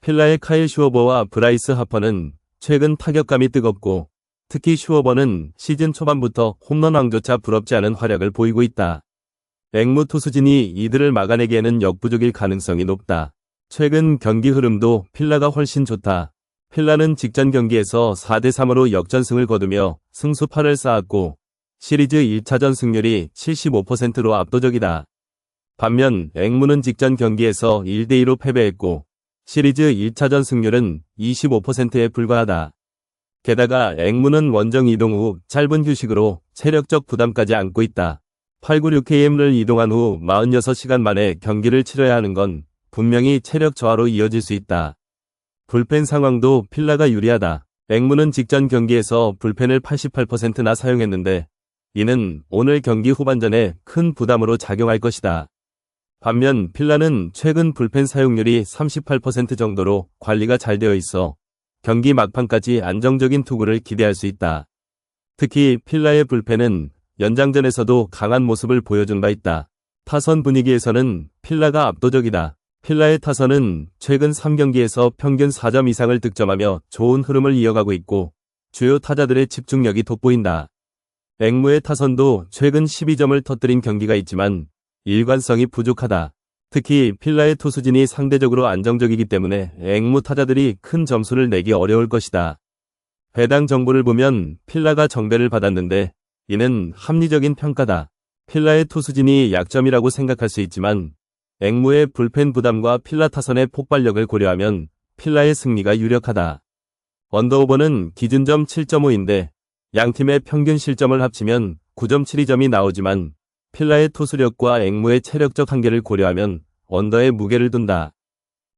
필라의 카일 슈어버와 브라이스 하퍼는 최근 타격감이 뜨겁고 특히 슈어버는 시즌 초반부터 홈런 왕조차 부럽지 않은 활약을 보이고 있다. 앵무 투수진이 이들을 막아내기에는 역부족일 가능성이 높다. 최근 경기 흐름도 필라가 훨씬 좋다. 필라는 직전 경기에서 4대3으로 역전승을 거두며 승수 8을 쌓았고 시리즈 1차전 승률이 75%로 압도적이다. 반면 앵무는 직전 경기에서 1대2로 패배했고 시리즈 1차전 승률은 25%에 불과하다. 게다가 앵무는 원정 이동 후 짧은 휴식으로 체력적 부담까지 안고 있다. 896km를 이동한 후 46시간 만에 경기를 치러야 하는 건 분명히 체력 저하로 이어질 수 있다. 불펜 상황도 필라가 유리하다. 앵무는 직전 경기에서 불펜을 88%나 사용했는데 이는 오늘 경기 후반전에 큰 부담으로 작용할 것이다. 반면 필라는 최근 불펜 사용률이 38% 정도로 관리가 잘 되어 있어 경기 막판까지 안정적인 투구를 기대할 수 있다. 특히 필라의 불펜은 연장전에서도 강한 모습을 보여준 바 있다. 타선 분위기에서는 필라가 압도적이다. 필라의 타선은 최근 3경기에서 평균 4점 이상을 득점하며 좋은 흐름을 이어가고 있고 주요 타자들의 집중력이 돋보인다. 앵무의 타선도 최근 12점을 터뜨린 경기가 있지만 일관성이 부족하다. 특히 필라의 투수진이 상대적으로 안정적이기 때문에 앵무 타자들이 큰 점수를 내기 어려울 것이다. 배당 정보를 보면 필라가 정배를 받았는데 이는 합리적인 평가다. 필라의 투수진이 약점이라고 생각할 수 있지만 앵무의 불펜 부담과 필라 타선의 폭발력을 고려하면 필라의 승리가 유력하다. 언더오버는 기준점 7.5인데 양팀의 평균 실점을 합치면 9.72점이 나오지만 필라의 투수력과 앵무의 체력적 한계를 고려하면 언더에 무게를 둔다.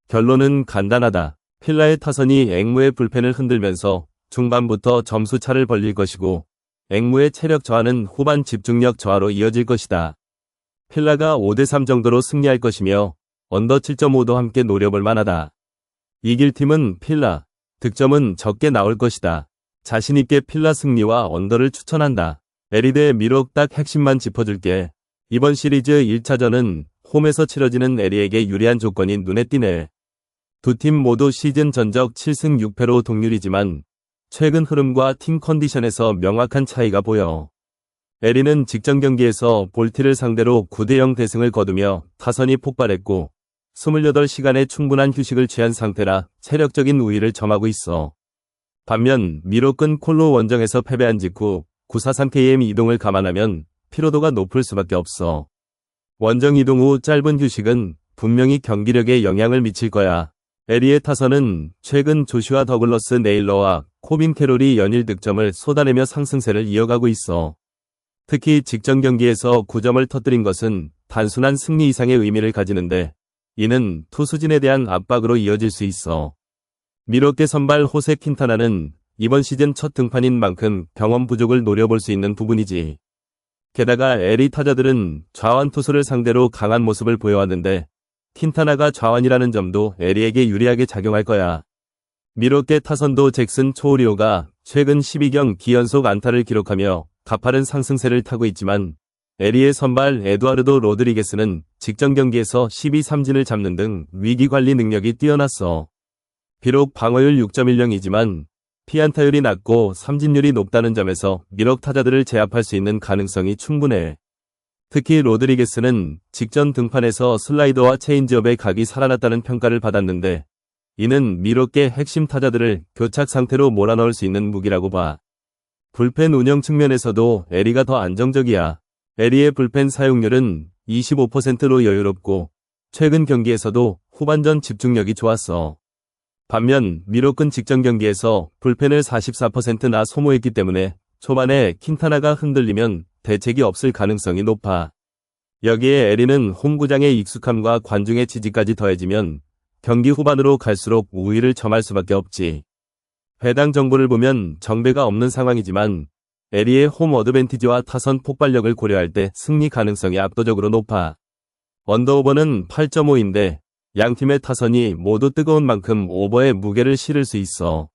결론은 간단하다. 필라의 타선이 앵무의 불펜을 흔들면서 중반부터 점수 차를 벌릴 것이고 앵무의 체력 저하는 후반 집중력 저하로 이어질 것이다. 필라가 5대3 정도로 승리할 것이며 언더 7.5도 함께 노려볼 만하다. 이길 팀은 필라, 득점은 적게 나올 것이다. 자신있게 필라 승리와 언더를 추천한다. 에리 대 미록 딱 핵심만 짚어줄게. 이번 시리즈 1차전은 홈에서 치러지는 에리에게 유리한 조건이 눈에 띄네. 두 팀 모두 시즌 전적 7승 6패로 동률이지만 최근 흐름과 팀 컨디션에서 명확한 차이가 보여. 에리는 직전 경기에서 볼티를 상대로 9대0 대승을 거두며 타선이 폭발했고 28시간의 충분한 휴식을 취한 상태라 체력적인 우위를 점하고 있어. 반면 미록은 콜로 원정에서 패배한 직후 943KM 이동을 감안하면 피로도가 높을 수밖에 없어. 원정 이동 후 짧은 휴식은 분명히 경기력에 영향을 미칠 거야. 에리의 타선은 최근 조슈아 더글러스 네일러와 코빈 캐롤이 연일 득점을 쏟아내며 상승세를 이어가고 있어. 특히 직전 경기에서 9점을 터뜨린 것은 단순한 승리 이상의 의미를 가지는데 이는 투수진에 대한 압박으로 이어질 수 있어. 미록의 선발 호세 킨타나는 이번 시즌 첫 등판인 만큼 경험 부족을 노려볼 수 있는 부분이지. 게다가 에리 타자들은 좌완 투수를 상대로 강한 모습을 보여왔는데 킨타나가 좌완이라는 점도 에리에게 유리하게 작용할 거야. 미록의 타선도 잭슨 초우리오가 최근 12경 기연속 안타를 기록하며 가파른 상승세를 타고 있지만 에리의 선발 에두아르도 로드리게스는 직전 경기에서 12삼진을 잡는 등 위기관리 능력이 뛰어났어. 비록 방어율 6.10이지만 피안타율이 낮고 삼진율이 높다는 점에서 미록 타자들을 제압할 수 있는 가능성이 충분해. 특히 로드리게스는 직전 등판에서 슬라이더와 체인지업의 각이 살아났다는 평가를 받았는데 이는 미록의 핵심 타자들을 교착 상태로 몰아넣을 수 있는 무기라고 봐. 불펜 운영 측면에서도 에리가 더 안정적이야. 에리의 불펜 사용률은 25%로 여유롭고 최근 경기에서도 후반전 집중력이 좋았어. 반면 미록은 직전 경기에서 불펜을 44%나 소모했기 때문에 초반에 킨타나가 흔들리면 대책이 없을 가능성이 높아. 여기에 에리는 홈구장의 익숙함과 관중의 지지까지 더해지면 경기 후반으로 갈수록 우위를 점할 수밖에 없지. 해당 정보를 보면 정배가 없는 상황이지만 에리의 홈 어드밴티지와 타선 폭발력을 고려할 때 승리 가능성이 압도적으로 높아. 언더오버는 8.5인데 양팀의 타선이 모두 뜨거운 만큼 오버에 무게를 실을 수 있어.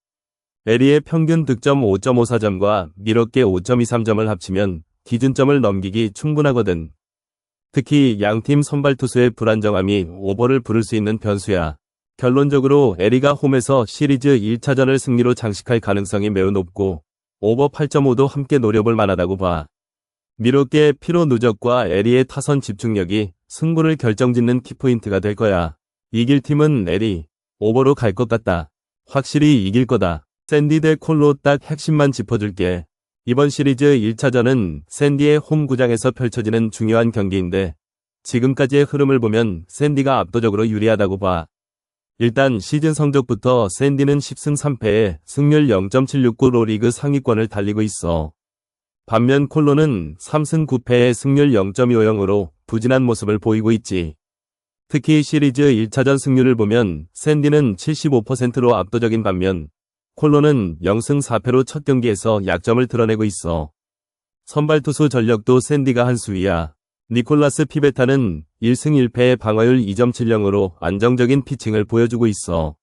에리의 평균 득점 5.54점과 미록의 5.23점을 합치면 기준점을 넘기기 충분하거든. 특히 양팀 선발 투수의 불안정함이 오버를 부를 수 있는 변수야. 결론적으로 에리가 홈에서 시리즈 1차전을 승리로 장식할 가능성이 매우 높고 오버 8.5도 함께 노려볼 만하다고 봐. 미록의 피로 누적과 에리의 타선 집중력이 승부를 결정짓는 키포인트가 될 거야. 이길 팀은 에리, 오버로 갈 것 같다. 확실히 이길 거다. 샌디 대 콜로 딱 핵심만 짚어줄게. 이번 시리즈 1차전은 샌디의 홈구장에서 펼쳐지는 중요한 경기인데 지금까지의 흐름을 보면 샌디가 압도적으로 유리하다고 봐. 일단 시즌 성적부터 샌디는 10승 3패에 승률 0.769로 리그 상위권을 달리고 있어. 반면 콜로는 3승 9패에 승률 0.250으로 부진한 모습을 보이고 있지. 특히 시리즈 1차전 승률을 보면 샌디는 75%로 압도적인 반면 콜로는 0승 4패로 첫 경기에서 약점을 드러내고 있어. 선발 투수 전력도 샌디가 한 수위야. 니콜라스 피베타는 1승 1패의 방어율 2.70으로 안정적인 피칭을 보여주고 있어.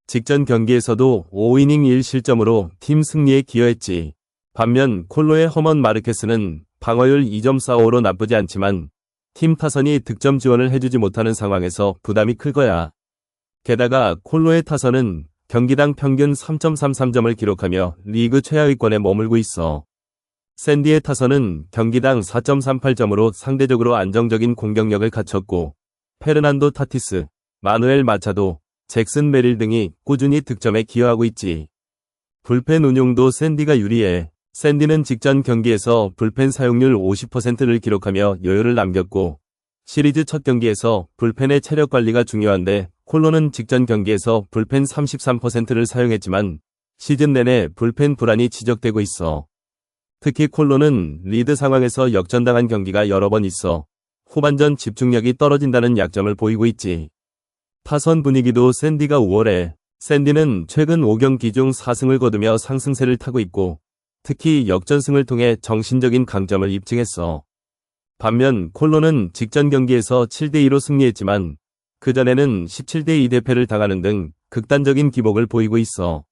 직전 경기에서도 5이닝 1실점으로 팀 승리에 기여했지. 반면 콜로의 허먼 마르케스는 방어율 2.45로 나쁘지 않지만 팀 타선이 득점 지원을 해주지 못하는 상황에서 부담이 클 거야. 게다가 콜로의 타선은 경기당 평균 3.33점을 기록하며 리그 최하위권에 머물고 있어. 샌디의 타선은 경기당 4.38점으로 상대적으로 안정적인 공격력을 갖췄고 페르난도 타티스, 마누엘 마차도, 잭슨 메릴 등이 꾸준히 득점에 기여하고 있지. 불펜 운용도 샌디가 유리해. 샌디는 직전 경기에서 불펜 사용률 50%를 기록하며 여유를 남겼고 시리즈 첫 경기에서 불펜의 체력 관리가 중요한데 콜로는 직전 경기에서 불펜 33%를 사용했지만 시즌 내내 불펜 불안이 지적되고 있어. 특히 콜로는 리드 상황에서 역전당한 경기가 여러 번 있어 후반전 집중력이 떨어진다는 약점을 보이고 있지. 타선 분위기도 샌디가 우월해. 샌디는 최근 5경기 중 4승을 거두며 상승세를 타고 있고 특히 역전승을 통해 정신적인 강점을 입증했어. 반면 콜로는 직전 경기에서 7대2로 승리했지만 그전에는 17대2 대패를 당하는 등 극단적인 기복을 보이고 있어.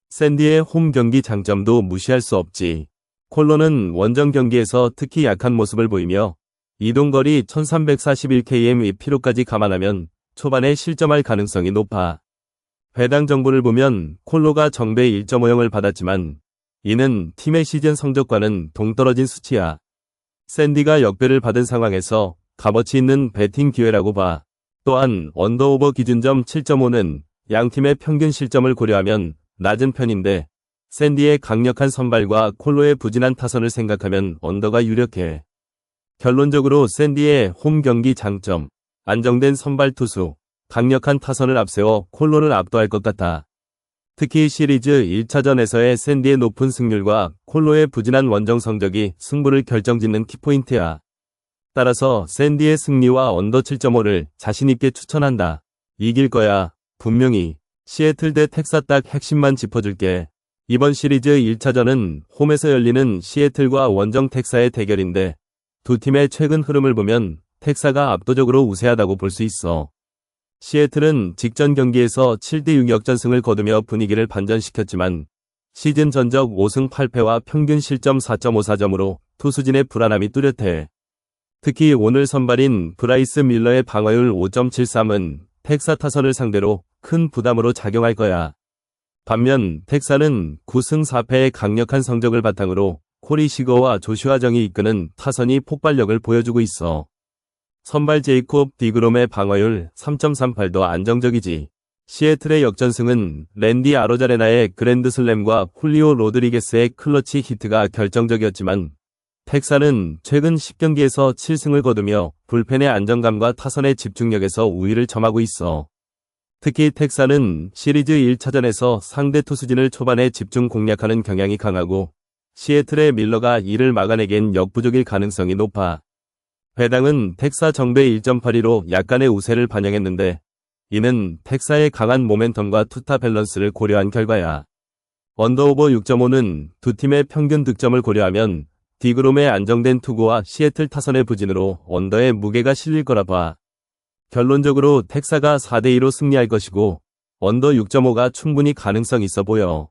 샌디의 홈 경기 장점도 무시할 수 없지. 콜로는 원정 경기에서 특히 약한 모습을 보이며 이동거리 1341km의 피로까지 감안하면 초반에 실점할 가능성이 높아. 배당 정보를 보면 콜로가 정배 1.5형을 받았지만 이는 팀의 시즌 성적과는 동떨어진 수치야. 샌디가 역배를 받은 상황에서 값어치 있는 배팅 기회라고 봐. 또한 언더오버 기준점 7.5는 양팀의 평균 실점을 고려하면 낮은 편인데 샌디의 강력한 선발과 콜로의 부진한 타선을 생각하면 언더가 유력해. 결론적으로 샌디의 홈 경기 장점, 안정된 선발 투수, 강력한 타선을 앞세워 콜로를 압도할 것 같아. 특히 시리즈 1차전에서의 샌디의 높은 승률과 콜로의 부진한 원정 성적이 승부를 결정짓는 키포인트야. 따라서 샌디의 승리와 언더 7.5를 자신있게 추천한다. 이길 거야. 분명히. 시애틀 대 텍사 딱 핵심만 짚어줄게. 이번 시리즈 1차전은 홈에서 열리는 시애틀과 원정 텍사의 대결인데 두 팀의 최근 흐름을 보면 텍사가 압도적으로 우세하다고 볼 수 있어. 시애틀은 직전 경기에서 7대6 역전승을 거두며 분위기를 반전시켰지만 시즌 전적 5승 8패와 평균 실점 4.54점으로 투수진의 불안함이 뚜렷해. 특히 오늘 선발인 브라이스 밀러의 방어율 5.73은 텍사 타선을 상대로 큰 부담으로 작용할 거야. 반면 텍사는 9승 4패의 강력한 성적을 바탕으로 코리 시거와 조슈아 정이 이끄는 타선이 폭발력을 보여주고 있어. 선발 제이콥 디그롬의 방어율 3.38도 안정적이지. 시애틀의 역전승은 랜디 아로자레나의 그랜드슬램과 훌리오 로드리게스의 클러치 히트가 결정적이었지만 텍사는 최근 10경기에서 7승을 거두며 불펜의 안정감과 타선의 집중력에서 우위를 점하고 있어. 특히 텍사는 시리즈 1차전에서 상대 투수진을 초반에 집중 공략하는 경향이 강하고 시애틀의 밀러가 이를 막아내기엔 역부족일 가능성이 높아. 배당은 텍사 정배 1.82로 약간의 우세를 반영했는데 이는 텍사의 강한 모멘텀과 투타 밸런스를 고려한 결과야. 언더오버 6.5는 두 팀의 평균 득점을 고려하면 디그롬의 안정된 투구와 시애틀 타선의 부진으로 언더의 무게가 실릴 거라 봐. 결론적으로 텍사가 4대2로 승리할 것이고 언더 6.5가 충분히 가능성 있어 보여.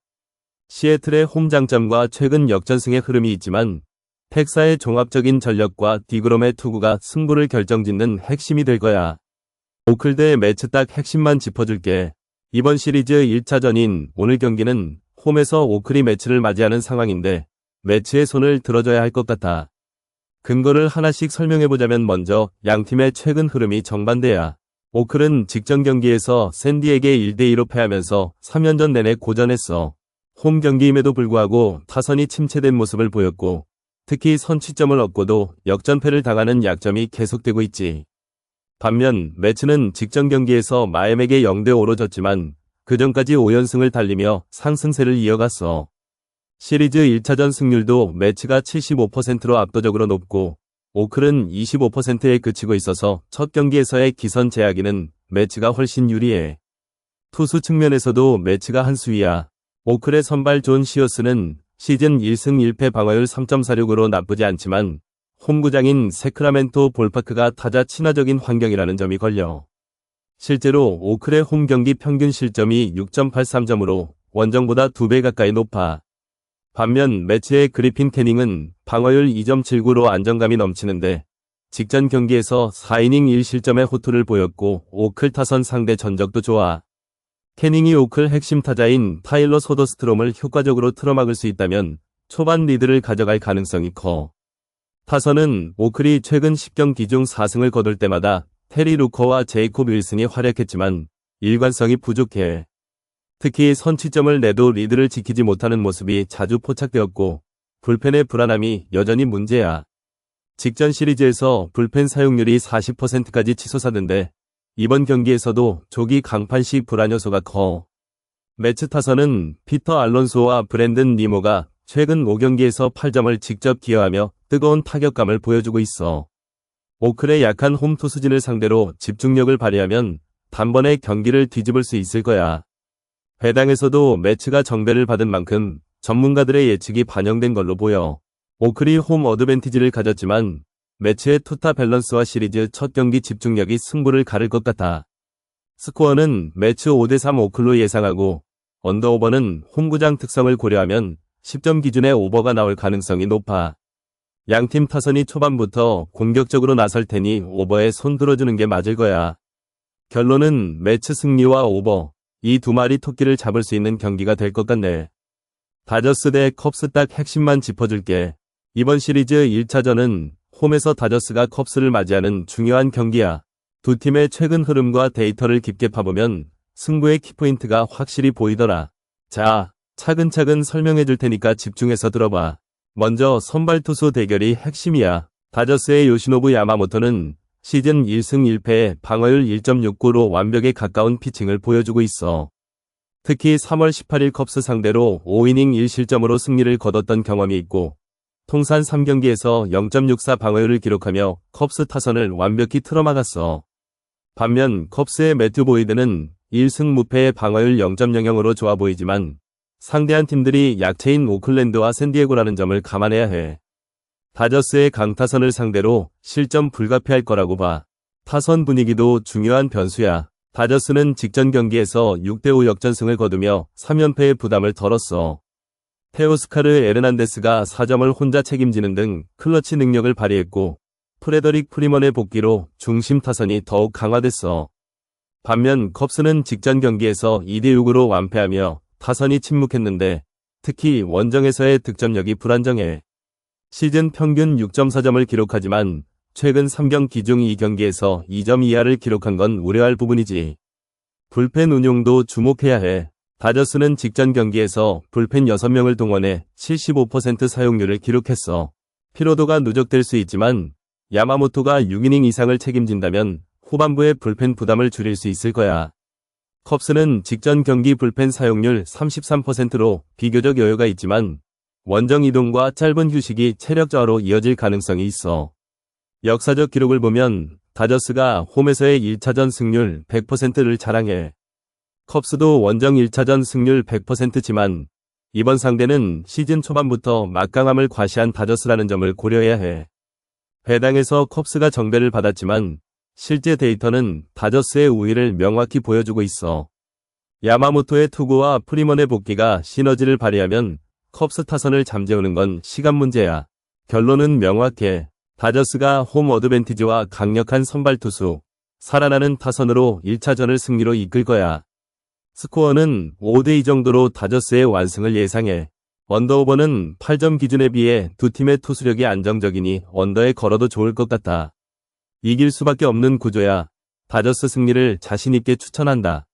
시애틀의 홈 장점과 최근 역전승의 흐름이 있지만 텍사의 종합적인 전력과 디그롬의 투구가 승부를 결정짓는 핵심이 될 거야. 오클 대 매츠 딱 핵심만 짚어줄게. 이번 시리즈 1차전인 오늘 경기는 홈에서 오클이 매츠를 맞이하는 상황인데 매츠의 손을 들어줘야 할 것 같아. 근거를 하나씩 설명해보자면 먼저 양팀의 최근 흐름이 정반대야. 오클은 직전 경기에서 샌디에게 1대2로 패하면서 3연전 내내 고전했어. 홈 경기임에도 불구하고 타선이 침체된 모습을 보였고 특히 선취점을 얻고도 역전패를 당하는 약점이 계속되고 있지. 반면 매츠는 직전 경기에서 마엠에게 0대5로 졌지만 그전까지 5연승을 달리며 상승세를 이어갔어. 시리즈 1차전 승률도 매츠가 75%로 압도적으로 높고 오클은 25%에 그치고 있어서 첫 경기에서의 기선 제야기는 매츠가 훨씬 유리해. 투수 측면에서도 매츠가 한 수위야. 오클의 선발 존 시어스는 시즌 1승 1패 방어율 3.46으로 나쁘지 않지만 홈구장인 세크라멘토 볼파크가 타자 친화적인 환경이라는 점이 걸려. 실제로 오클의 홈 경기 평균 실점이 6.83점으로 원정보다 2배 가까이 높아. 반면 매츠의 그리핀 캐닝은 방어율 2.79로 안정감이 넘치는데 직전 경기에서 4이닝 1실점의 호투를 보였고 오클 타선 상대 전적도 좋아. 캐닝이 오클 핵심 타자인 타일러 소더스트롬을 효과적으로 틀어막을 수 있다면 초반 리드를 가져갈 가능성이 커. 타선은 오클이 최근 10경기 중 4승을 거둘 때마다 테리 루커와 제이콥 윌슨이 활약했지만 일관성이 부족해. 특히 선취점을 내도 리드를 지키지 못하는 모습이 자주 포착되었고 불펜의 불안함이 여전히 문제야. 직전 시리즈에서 불펜 사용률이 40%까지 치솟았는데 이번 경기에서도 조기 강판식 불안 요소가 커. 매치 타선은 피터 알론소와 브랜든 니모가 최근 5경기에서 8점을 직접 기여하며 뜨거운 타격감을 보여주고 있어. 오클의 약한 홈 투수진을 상대로 집중력을 발휘하면 단번에 경기를 뒤집을 수 있을 거야. 배당에서도 매치가 정배를 받은 만큼 전문가들의 예측이 반영된 걸로 보여. 오클이 홈 어드밴티지를 가졌지만 매치의 투타 밸런스와 시리즈 첫 경기 집중력이 승부를 가를 것 같아. 스코어는 매치 5대3 오클로 예상하고 언더오버는 홈구장 특성을 고려하면 10점 기준의 오버가 나올 가능성이 높아. 양팀 타선이 초반부터 공격적으로 나설 테니 오버에 손 들어주는 게 맞을 거야. 결론은 매치 승리와 오버, 이 두 마리 토끼를 잡을 수 있는 경기가 될 것 같네. 다저스 대 컵스 딱 핵심만 짚어줄게. 이번 시리즈 1차전은 홈에서 다저스가 컵스를 맞이하는 중요한 경기야. 두 팀의 최근 흐름과 데이터를 깊게 파보면 승부의 키포인트가 확실히 보이더라. 자, 차근차근 설명해 줄 테니까 집중해서 들어봐. 먼저 선발 투수 대결이 핵심이야. 다저스의 요시노부 야마모토는 시즌 1승 1패에 방어율 1.69로 완벽에 가까운 피칭을 보여주고 있어. 특히 3월 18일 컵스 상대로 5이닝 1실점으로 승리를 거뒀던 경험이 있고 통산 3경기에서 0.64 방어율을 기록하며 컵스 타선을 완벽히 틀어막았어. 반면 컵스의 매튜 보이드는 1승 무패의 방어율 0.00으로 좋아 보이지만 상대한 팀들이 약체인 오클랜드와 샌디에고라는 점을 감안해야 해. 다저스의 강타선을 상대로 실점 불가피할 거라고 봐. 타선 분위기도 중요한 변수야. 다저스는 직전 경기에서 6대5 역전승을 거두며 3연패의 부담을 덜었어. 테오스카르 에르난데스가 4점을 혼자 책임지는 등 클러치 능력을 발휘했고 프레더릭 프리먼의 복귀로 중심 타선이 더욱 강화됐어. 반면 컵스는 직전 경기에서 2대6으로 완패하며 타선이 침묵했는데 특히 원정에서의 득점력이 불안정해. 시즌 평균 6.4점을 기록하지만 최근 3경기 중 2경기에서 2점 이하를 기록한 건 우려할 부분이지. 불펜 운용도 주목해야 해. 다저스는 직전 경기에서 불펜 6명을 동원해 75% 사용률을 기록했어. 피로도가 누적될 수 있지만 야마모토가 6이닝 이상을 책임진다면 후반부의 불펜 부담을 줄일 수 있을 거야. 컵스는 직전 경기 불펜 사용률 33%로 비교적 여유가 있지만 원정 이동과 짧은 휴식이 체력 저하로 이어질 가능성이 있어. 역사적 기록을 보면 다저스가 홈에서의 1차전 승률 100%를 자랑해. 컵스도 원정 1차전 승률 100%지만 이번 상대는 시즌 초반부터 막강함을 과시한 다저스라는 점을 고려해야 해. 배당에서 컵스가 정배를 받았지만 실제 데이터는 다저스의 우위를 명확히 보여주고 있어. 야마모토의 투구와 프리먼의 복귀가 시너지를 발휘하면 컵스 타선을 잠재우는 건 시간 문제야. 결론은 명확해. 다저스가 홈 어드밴티지와 강력한 선발 투수, 살아나는 타선으로 1차전을 승리로 이끌 거야. 스코어는 5대2 정도로 다저스의 완승을 예상해. 언더오버는 8점 기준에 비해 두 팀의 투수력이 안정적이니 언더에 걸어도 좋을 것 같다. 이길 수밖에 없는 구조야. 다저스 승리를 자신있게 추천한다.